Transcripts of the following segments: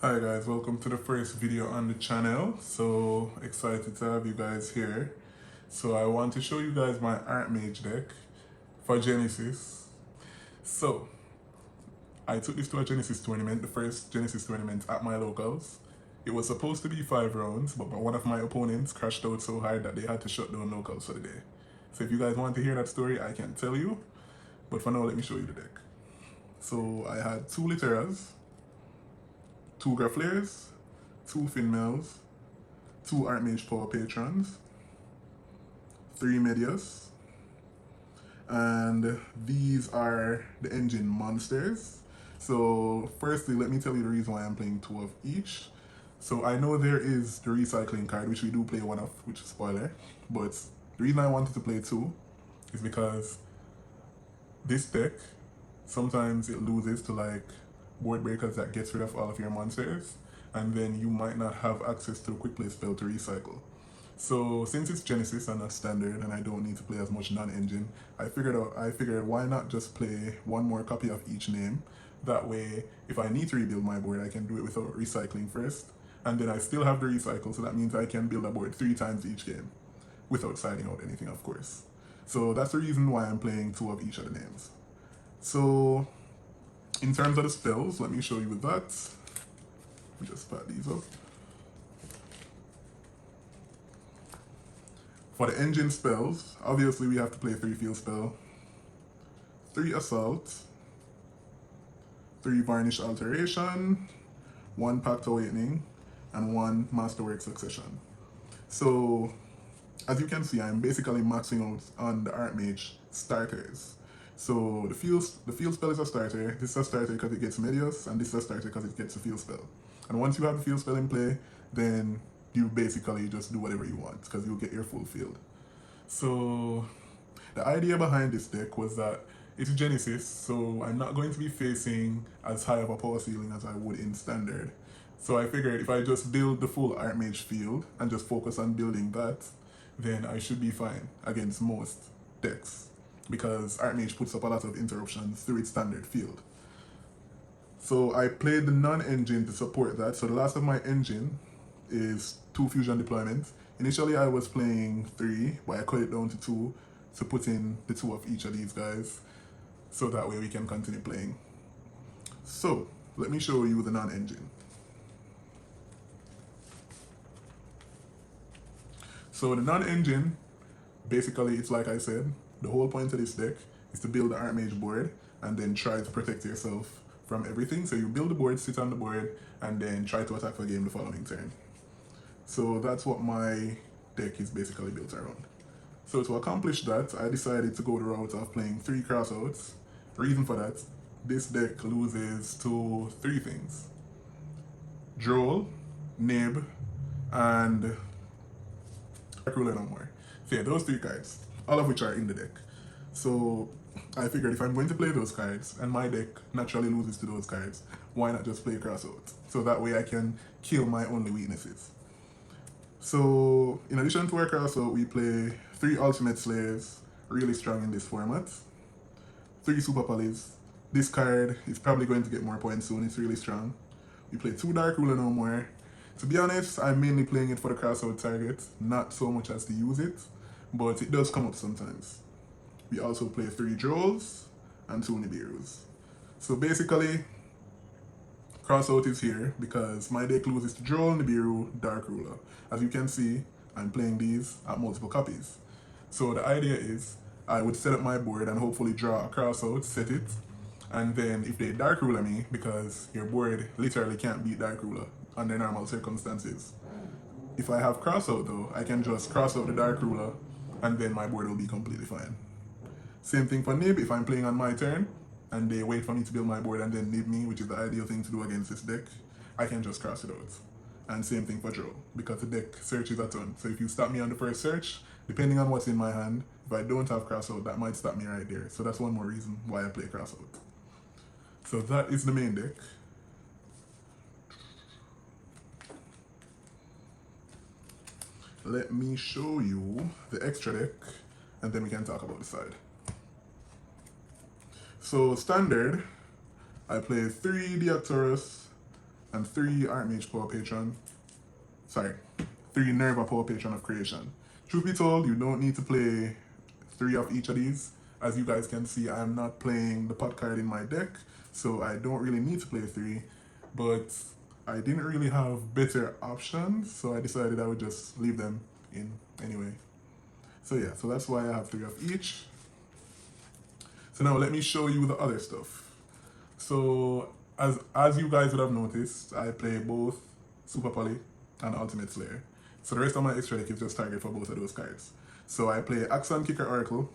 Hi guys, welcome to the first video on the channel. So excited to have you guys here. So I want to show you guys my Artmage deck for Genesys. So I took this to a Genesys tournament, the first Genesys tournament at my locals. It was supposed to be 5 rounds, but one of my opponents crashed out so hard that they had to shut down locals for the day. So if you guys want to hear that story, I can tell you. But for now, let me show you the deck. So I had 2 Litteras, 2 Grafflairs, 2 Finmels, 2 Artmage Power Patrons, 3 Medias, and these are the engine monsters. So firstly, let me tell you the reason why I'm playing 2 of each. So I know there is the recycling card, which we do play 1 of, which is spoiler, but the reason I wanted to play 2 is because this deck, sometimes it loses to like board breakers that gets rid of all of your monsters, and then you might not have access to a quick play spell to recycle. So since it's Genesys and not standard and I don't need to play as much non-engine, I figured why not just play 1 more copy of each name. That way, if I need to rebuild my board, I can do it without recycling first. And then I still have the recycle, so that means I can build a board 3 times each game without siding out anything, of course. So that's the reason why I'm playing 2 of each of the names. So in terms of the spells, let me show you that. Let me just pat these up. For the engine spells, obviously we have to play 3 field spell, 3 assault, 3 varnish alteration, 1 pact awakening, and 1 masterwork succession. So as you can see, I'm basically maxing out on the Artmage starters. So the field spell is a starter. This is a starter because it gets Medius, and this is a starter because it gets a field spell. And once you have the field spell in play, then you basically just do whatever you want because you'll get your full field. So the idea behind this deck was that it's Genesys, so I'm not going to be facing as high of a power ceiling as I would in standard. So I figured if I just build the full Artmage field and just focus on building that, then I should be fine against most decks, because Artmage puts up a lot of interruptions through its standard field. So I played the non-engine to support that. So the last of my engine is 2 fusion deployments. Initially I was playing 3, but I cut it down to 2 to put in the 2 of each of these guys, so that way we can continue playing. So let me show you the non-engine. So the non-engine, basically it's like I said, the whole point of this deck is to build the Artmage board and then try to protect yourself from everything. So you build the board, sit on the board, and then try to attack for game the following turn. So that's what my deck is basically built around. So to accomplish that, I decided to go the route of playing 3 crossouts. Reason for that, this deck loses to 3 things: Droll, Nib, and Ruler no more. So yeah, those 3 cards, all of which are in the deck. So I figured if I'm going to play those cards and my deck naturally loses to those cards, why not just play crossout? So that way I can kill my only weaknesses. So in addition to our crossout, we play 3 Ultimate Slayers, really strong in this format, 3 Super Polys. This card is probably going to get more points soon, it's really strong. We play 2 Dark Ruler no more. To be honest, I'm mainly playing it for the crossout target, not so much as to use it, but it does come up sometimes. We also play 3 Drolls and 2 Nibiru's. So basically, crossout is here because my deck loses to Droll, Nibiru, Dark Ruler. As you can see, I'm playing these at multiple copies. So the idea is, I would set up my board and hopefully draw a crossout, set it, and then if they Dark Ruler me, because your board literally can't beat Dark Ruler under normal circumstances. If I have crossout though, I can just cross out the Dark Ruler and then my board will be completely fine. Same thing for Nib. If I'm playing on my turn and they wait for me to build my board and then Nib me, which is the ideal thing to do against this deck, I can just cross it out. And same thing for Droll, because the deck searches a ton. So if you stop me on the first search, depending on what's in my hand, if I don't have crossout, that might stop me right there. So that's one more reason why I play crossout. So that is the main deck. Let me show you the extra deck, and then we can talk about the side. So standard, I play 3 Deactorus, and 3 Artmage Power Patron. Sorry, 3 Nerva Power Patron of Creation. Truth be told, you don't need to play 3 of each of these. As you guys can see, I'm not playing the pot card in my deck, so I don't really need to play 3, but I didn't really have better options, so I decided I would just leave them in anyway. So yeah, so that's why I have 3 of each. So now let me show you the other stuff. So as you guys would have noticed, I play both Super Poly and Ultimate Slayer. So the rest of my extra deck is just target for both of those cards. So I play Axon Kicker Oracle.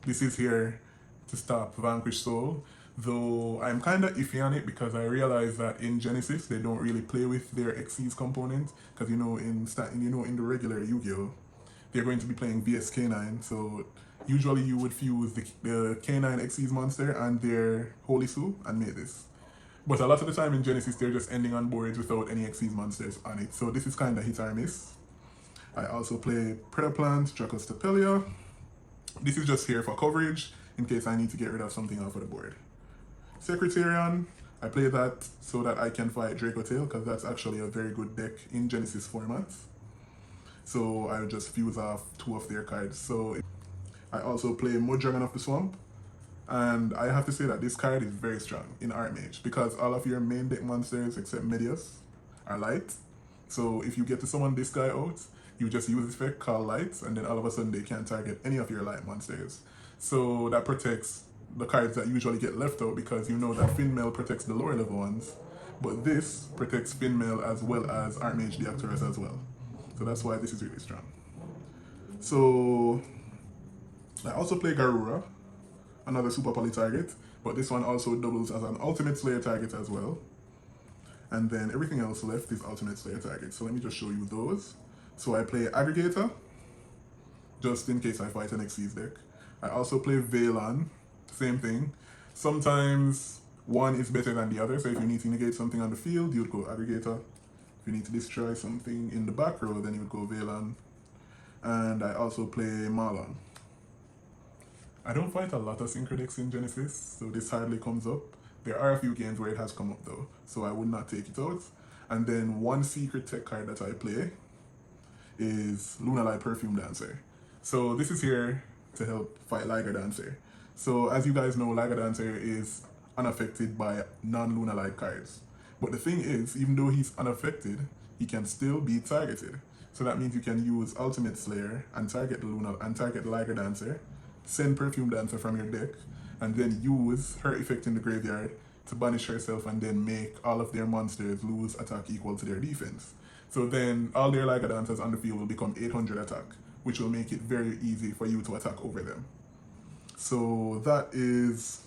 This is here to stop Vanquish Soul, though I'm kind of iffy on it because I realize that in Genesys they don't really play with their Xyz component, because in the regular Yu-Gi-Oh! They're going to be playing VS K9, so usually you would fuse the K9 Xyz monster and their Holy Sue and make this. But a lot of the time in Genesys they're just ending on boards without any Xyz monsters on it, so this is kind of hit or miss. I also play Predaplant, Dracostapelia. This is just here for coverage, in case I need to get rid of something off of the board. Secretarian, I play that so that I can fight Dracotail, because that's actually a very good deck in Genesys format. So I would just fuse off 2 of their cards. So I also play Muddragon of the Swamp, and I have to say that this card is very strong in Artmage, because all of your main deck monsters except Medius are light. So if you get to summon this guy out, you just use this effect, call lights, and then all of a sudden they can't target any of your light monsters. So that protects the cards that usually get left out, because you know that Finmail protects the lower level ones, but this protects Finmail as well as Artmage the Actoress as well. So that's why this is really strong. So I also play Garura, another Super Poly target, but this one also doubles as an Ultimate Slayer target as well. And then everything else left is Ultimate Slayer target. So let me just show you those. So I play Aggregator, just in case I fight an Xyz deck. I also play Veilon, same thing. Sometimes one is better than the other, so if you need to negate something on the field, you'd go Aggregator. If you need to destroy something in the back row, then you would go Veilon. And I also play Marlon. I don't fight a lot of Synchro decks in Genesys, so this hardly comes up. There are a few games where it has come up though, so I would not take it out. And then one secret tech card that I play is Lunalight Perfume Dancer. So this is here to help fight Liger Dancer. So as you guys know, Liger Dancer is unaffected by non-Lunalight cards. But the thing is, even though he's unaffected, he can still be targeted. So that means you can use Ultimate Slayer and target the Liger Dancer, send Perfume Dancer from your deck, and then use her effect in the graveyard to banish herself and then make all of their monsters lose attack equal to their defense. So then all their Liger Dancers on the field will become 800 attack, which will make it very easy for you to attack over them. So that is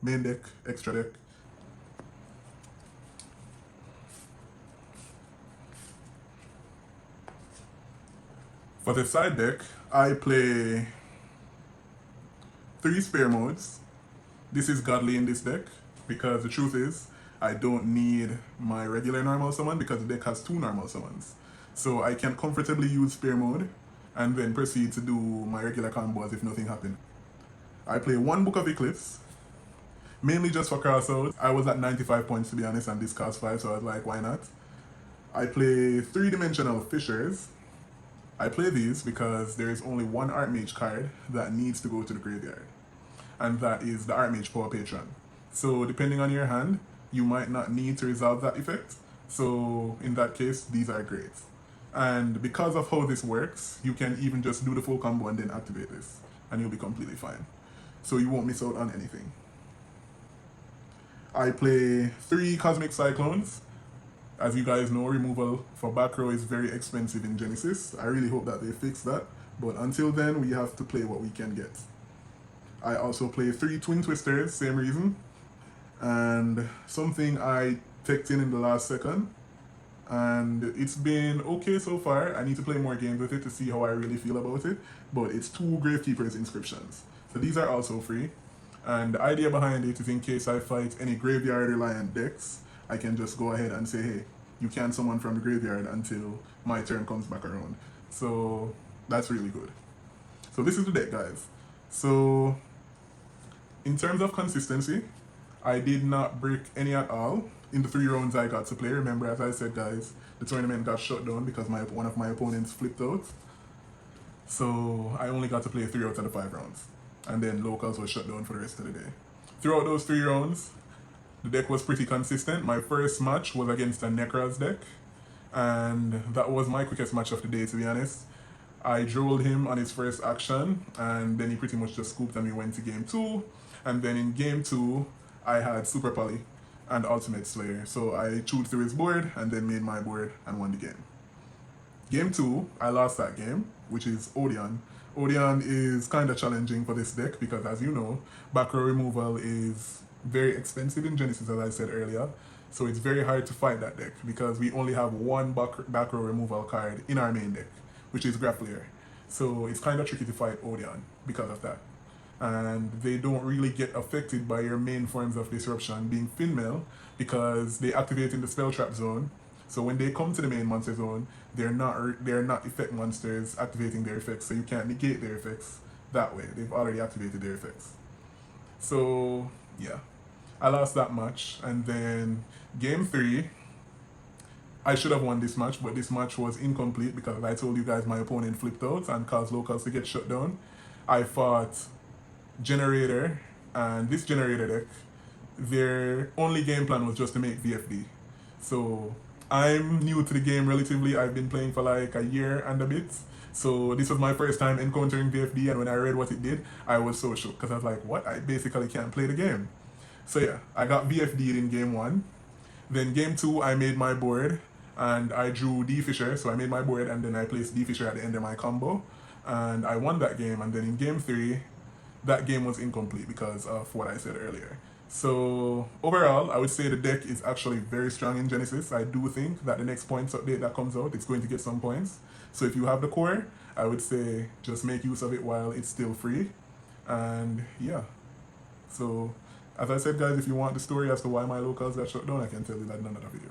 main deck, extra deck. For the side deck, I play 3 spare modes. This is godly in this deck, because the truth is, I don't need my regular normal summon because the deck has 2 normal summons. So I can comfortably use spare mode and then proceed to do my regular combo as if nothing happened. I play 1 Book of Eclipse, mainly just for crossout. I was at 95 points to be honest, and this cost 5, so I was like, why not? I play 3-dimensional Fishers. I play these because there is only 1 Artmage card that needs to go to the graveyard, and that is the Artmage Power Patron. So depending on your hand, you might not need to resolve that effect. So in that case, these are great. And because of how this works, you can even just do the full combo and then activate this, and you'll be completely fine. So you won't miss out on anything. I play 3 Cosmic Cyclones. As you guys know, removal for back row is very expensive in Genesys. I really hope that they fix that, but until then, we have to play what we can get. I also play 3 Twin Twisters, same reason. And something I teched in the last second, and it's been okay so far. I need to play more games with it to see how I really feel about it, but it's 2 Gravekeeper's Inscriptions. So these are also free, and the idea behind it is in case I fight any graveyard reliant decks, I can just go ahead and say, hey, you can't summon from the graveyard until my turn comes back around. So that's really good. So this is the deck, guys. So in terms of consistency, I did not break any at all. in the 3 rounds I got to play. Remember, as I said, guys, the tournament got shut down because one of my opponents flipped out. So I only got to play 3 out of the 5 rounds. And then locals was shut down for the rest of the day. Throughout those 3 rounds, the deck was pretty consistent. My first match was against a Necros deck. And that was my quickest match of the day, to be honest. I drilled him on his first action, and then he pretty much just scooped and we went to game 2. And then in game 2, I had Super Poly and Ultimate Slayer. So I chewed through his board and then made my board and won the game. Game 2, I lost that game, which is Odeon. Odeon is kind of challenging for this deck because, as you know, back row removal is very expensive in Genesys, as I said earlier. So it's very hard to fight that deck because we only have one back row removal card in our main deck, which is Grappler. So it's kind of tricky to fight Odeon because of that. And they don't really get affected by your main forms of disruption, being Finmail, because they activate in the spell trap zone. So when they come to the main monster zone, they're not effect monsters activating their effects, so you can't negate their effects that way. They've already activated their effects. So yeah, I lost that match, and then game 3, I should have won this match, but this match was incomplete because I told you guys my opponent flipped out and caused locals to get shut down. I fought Generator, and this Generator deck, their only game plan was just to make VFD. So I'm new to the game relatively. I've been playing for like a year and a bit. So this was my first time encountering VFD, and when I read what it did, I was so shook because I was like, what? I basically can't play the game. So yeah, I got VFD'd in game 1. Then game 2, I made my board and I drew D Fisher. So I made my board and then I placed D Fisher at the end of my combo. And I won that game. And then in game 3, that game was incomplete because of what I said earlier. So overall, I would say the deck is actually very strong in Genesys. I do think that the next points update that comes out, it's going to get some points. So if you have the core, I would say just make use of it while it's still free. And yeah, so as I said, guys, if you want the story as to why my locals got shut down, I can tell you that in another video.